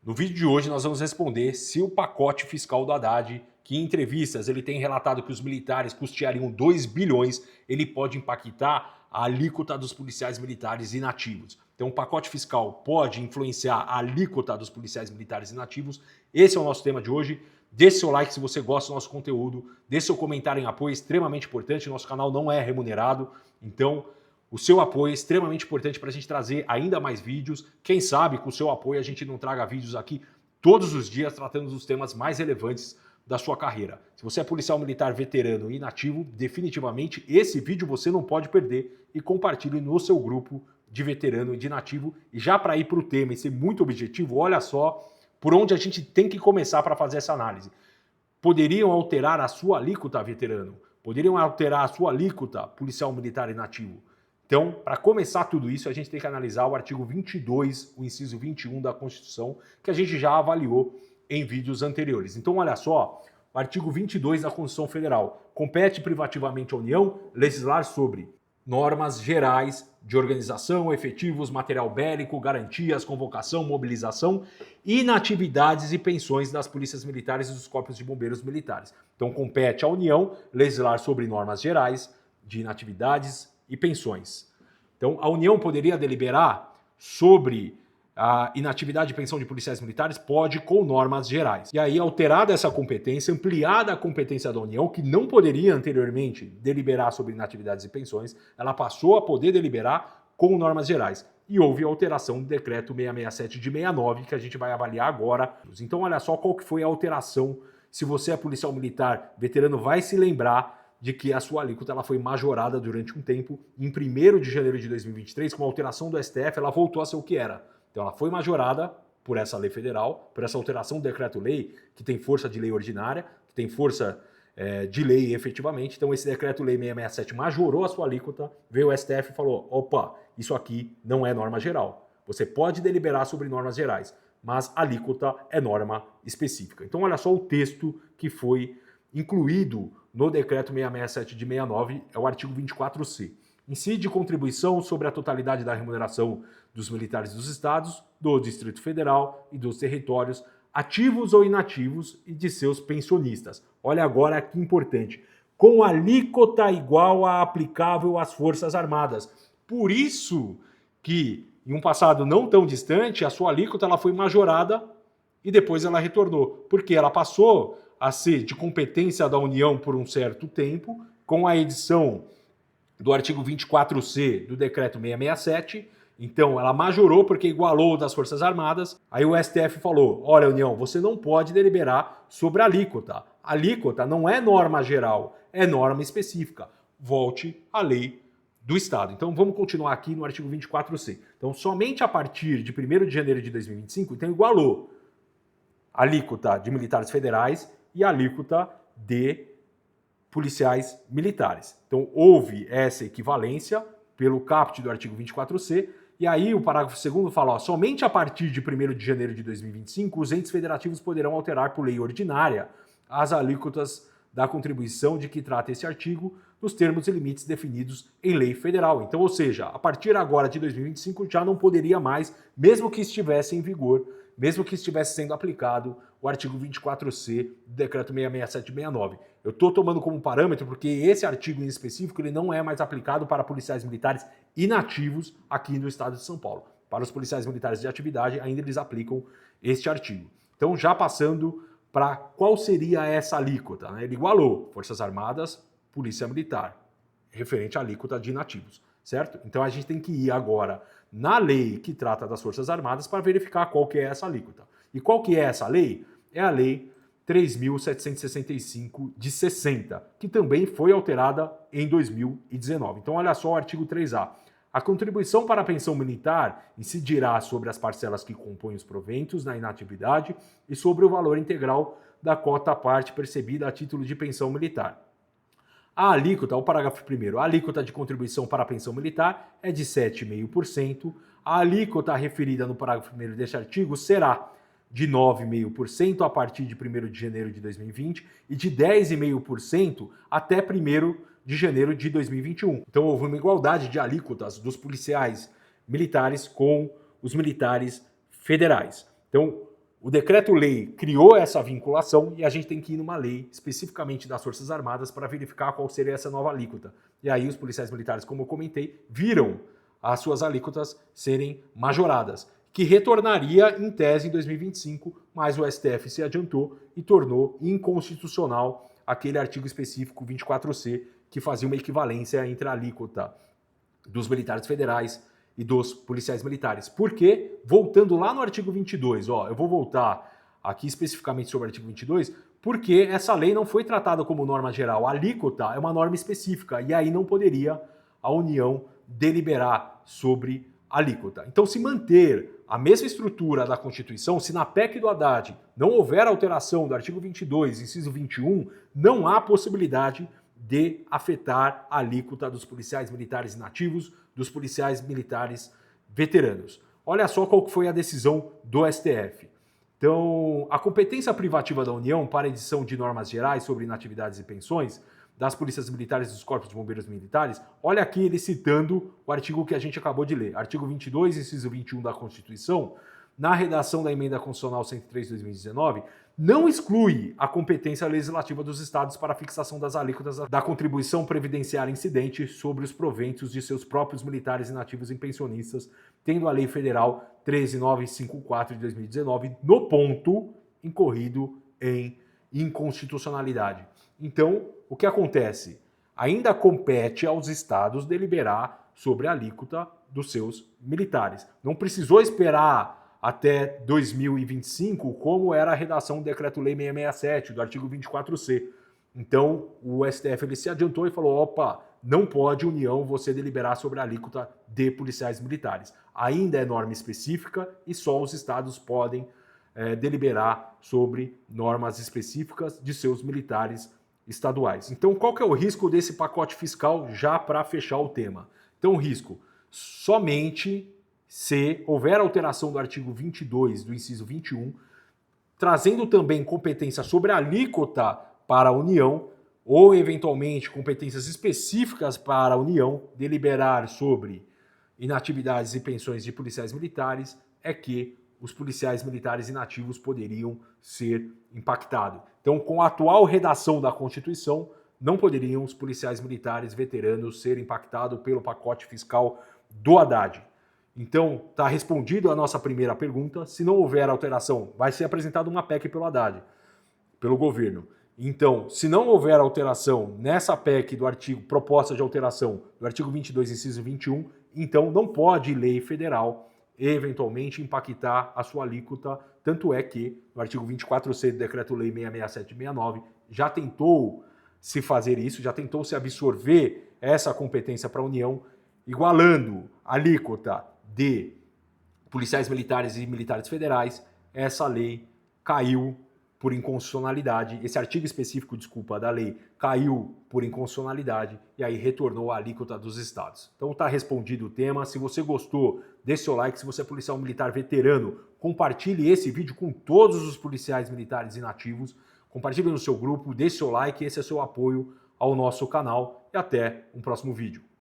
No vídeo de hoje nós vamos responder se o pacote fiscal do Haddad, que em entrevistas ele tem relatado que os militares custeariam 2 bilhões, ele pode impactar a alíquota dos policiais militares inativos. Então o pacote fiscal pode influenciar a alíquota dos policiais militares inativos. Esse é o nosso tema de hoje. Deixe seu like se você gosta do nosso conteúdo, deixe seu comentário em apoio, extremamente importante. Nosso canal não é remunerado, então o seu apoio é extremamente importante para a gente trazer ainda mais vídeos. Quem sabe com o seu apoio a gente não traga vídeos aqui todos os dias tratando dos temas mais relevantes da sua carreira. Se você é policial militar veterano e inativo, definitivamente esse vídeo você não pode perder e compartilhe no seu grupo de veterano e de inativo. E já para ir para o tema e ser muito objetivo, olha só por onde a gente tem que começar para fazer essa análise. Poderiam alterar a sua alíquota, veterano? Poderiam alterar a sua alíquota, policial militar inativo? Então, para começar tudo isso, a gente tem que analisar o artigo 22, o inciso 21 da Constituição, que a gente já avaliou em vídeos anteriores. Então, olha só, o artigo 22 da Constituição Federal. Compete privativamente à União legislar sobre normas gerais de organização, efetivos, material bélico, garantias, convocação, mobilização, inatividades e pensões das polícias militares e dos corpos de bombeiros militares. Então, compete à União legislar sobre normas gerais de inatividades e pensões. Então, a União poderia deliberar sobre a inatividade e pensão de policiais militares? Pode, com normas gerais. E aí, alterada essa competência, ampliada a competência da União, que não poderia anteriormente deliberar sobre inatividades e pensões, ela passou a poder deliberar com normas gerais. E houve a alteração do decreto 667 de 69, que a gente vai avaliar agora. Então, olha só qual que foi a alteração. Se você é policial militar veterano, vai se lembrar de que a sua alíquota ela foi majorada durante um tempo. Em 1º de janeiro de 2023, com a alteração do STF, ela voltou a ser o que era. Então ela foi majorada por essa lei federal, por essa alteração do decreto-lei, que tem força de lei ordinária, que tem força de lei efetivamente. Então esse decreto-lei 667 majorou a sua alíquota, veio o STF e falou, opa, isso aqui não é norma geral. Você pode deliberar sobre normas gerais, mas a alíquota é norma específica. Então olha só o texto que foi incluído no decreto 667 de 69, é o artigo 24C. Incide contribuição sobre a totalidade da remuneração dos militares dos estados, do Distrito Federal e dos territórios, ativos ou inativos, e de seus pensionistas. Olha agora que importante. Com alíquota igual à aplicável às Forças Armadas. Por isso que, em um passado não tão distante, a sua alíquota ela foi majorada e depois ela retornou. Porque ela passou a ser de competência da União por um certo tempo, com a edição do artigo 24C do decreto 667, então ela majorou porque igualou das Forças Armadas, aí o STF falou, olha União, você não pode deliberar sobre a alíquota. A alíquota não é norma geral, é norma específica. Volte à lei do Estado. Então vamos continuar aqui no artigo 24C. Então somente a partir de 1º de janeiro de 2025, então igualou a alíquota de militares federais e a alíquota de policiais militares. Então, houve essa equivalência pelo caput do artigo 24C, e aí o parágrafo 2º fala, ó, somente a partir de 1º de janeiro de 2025, os entes federativos poderão alterar por lei ordinária as alíquotas da contribuição de que trata esse artigo, nos termos e limites definidos em lei federal. Então, ou seja, a partir agora de 2025 já não poderia mais, mesmo que estivesse em vigor, mesmo que estivesse sendo aplicado o artigo 24C do decreto 667/69. Eu estou tomando como parâmetro porque esse artigo em específico ele não é mais aplicado para policiais militares inativos aqui no estado de São Paulo. Para os policiais militares de atividade, ainda eles aplicam este artigo. Então, já passando para qual seria essa alíquota, né? Ele igualou Forças Armadas, Polícia Militar, referente à alíquota de inativos, certo? Então a gente tem que ir agora na lei que trata das Forças Armadas para verificar qual que é essa alíquota. E qual que é essa lei? É a Lei 3.765 de 60, que também foi alterada em 2019. Então olha só o artigo 3A. A contribuição para a pensão militar incidirá sobre as parcelas que compõem os proventos na inatividade e sobre o valor integral da cota à parte percebida a título de pensão militar. A alíquota, o parágrafo 1º, a alíquota de contribuição para a pensão militar é de 7,5%. A alíquota referida no parágrafo 1º deste artigo será de 9,5% a partir de 1º de janeiro de 2020 e de 10,5% até 1º de janeiro de 2021. Então houve uma igualdade de alíquotas dos policiais militares com os militares federais. Então O decreto-lei criou essa vinculação e a gente tem que ir numa lei especificamente das Forças Armadas para verificar qual seria essa nova alíquota. E aí os policiais militares, como eu comentei, viram as suas alíquotas serem majoradas, que retornaria em tese em 2025, mas o STF se adiantou e tornou inconstitucional aquele artigo específico 24C que fazia uma equivalência entre a alíquota dos militares federais e dos policiais militares. Porque, voltando lá no artigo 22, eu vou voltar aqui especificamente sobre o artigo 22, porque essa lei não foi tratada como norma geral. A alíquota é uma norma específica e aí não poderia a União deliberar sobre a alíquota. Então, se manter a mesma estrutura da Constituição, se na PEC do Haddad não houver alteração do artigo 22, inciso 21, não há possibilidade de afetar a alíquota dos policiais militares inativos, dos policiais militares veteranos. Olha só qual foi a decisão do STF. Então, a competência privativa da União para a edição de normas gerais sobre inatividades e pensões das polícias militares e dos corpos de bombeiros militares, olha aqui ele citando o artigo que a gente acabou de ler, artigo 22, inciso 21 da Constituição, na redação da Emenda Constitucional 103 de 2019, não exclui a competência legislativa dos estados para a fixação das alíquotas da contribuição previdenciária incidente sobre os proventos de seus próprios militares inativos e pensionistas, tendo a Lei Federal 13954 de 2019 no ponto incorrido em inconstitucionalidade. Então, o que acontece? Ainda compete aos estados deliberar sobre a alíquota dos seus militares. Não precisou esperar até 2025, como era a redação do Decreto-Lei 667, do artigo 24C. Então, o STF ele se adiantou e falou, opa, não pode, União, você deliberar sobre a alíquota de policiais militares. Ainda é norma específica e só os estados podem deliberar sobre normas específicas de seus militares estaduais. Então, qual que é o risco desse pacote fiscal já para fechar o tema? Então, o risco somente se houver alteração do artigo 22 do inciso 21, trazendo também competência sobre a alíquota para a União, ou eventualmente competências específicas para a União deliberar sobre inatividades e pensões de policiais militares, é que os policiais militares inativos poderiam ser impactados. Então, com a atual redação da Constituição, não poderiam os policiais militares veteranos ser impactados pelo pacote fiscal do Haddad. Então, está respondido a nossa primeira pergunta. Se não houver alteração, vai ser apresentada uma PEC pelo Haddad, pelo governo. Então, se não houver alteração nessa PEC do artigo, proposta de alteração do artigo 22, inciso 21, então não pode lei federal eventualmente impactar a sua alíquota. Tanto é que no artigo 24C do Decreto-Lei 667/69 já tentou se fazer isso, já tentou se absorver essa competência para a União, igualando a alíquota de policiais militares e militares federais. Essa lei caiu por inconstitucionalidade, esse artigo específico, da lei caiu por inconstitucionalidade e aí retornou a alíquota dos estados. Então está respondido o tema. Se você gostou, dê seu like. Se você é policial militar veterano, compartilhe esse vídeo com todos os policiais militares inativos, compartilhe no seu grupo, dê seu like, esse é seu apoio ao nosso canal e até um próximo vídeo.